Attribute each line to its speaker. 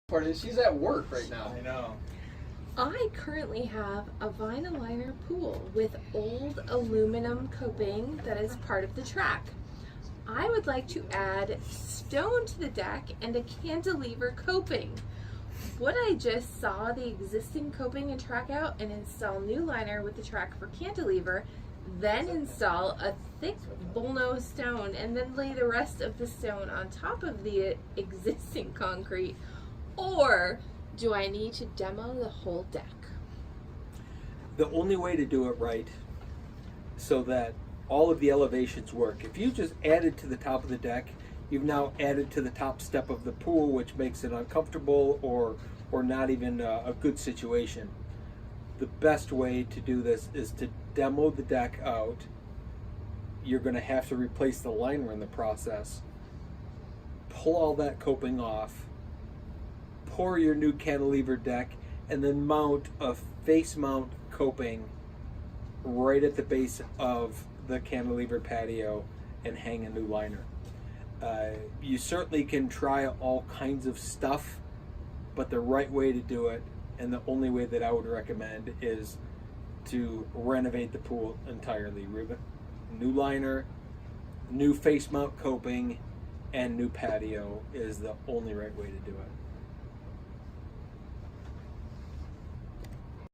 Speaker 1: Part is she's at work right now.
Speaker 2: I know.
Speaker 3: I currently have a vinyl liner pool with old aluminum coping that is part of the track. I would like to add stone to the deck and a cantilever coping. Would I just saw the existing coping and track out and install new liner with the track for cantilever, then install a thick bullnose stone and then lay the rest of the stone on top of the existing concrete? Or do I need to demo the whole deck?
Speaker 4: The only way to do it right so that all of the elevations work, if you just added to the top of the deck, you've now added to the top step of the pool, which makes it uncomfortable or not even a good situation. The best way to do this is to demo the deck out. You're going to have to replace the liner in the process. Pull all that coping off. Pour your new cantilever deck, and then mount a face mount coping right at the base of the cantilever patio and hang a new liner. You certainly can try all kinds of stuff, but the right way to do it, and the only way that I would recommend, is to renovate the pool entirely. New liner, new face mount coping, and new patio is the only right way to do it.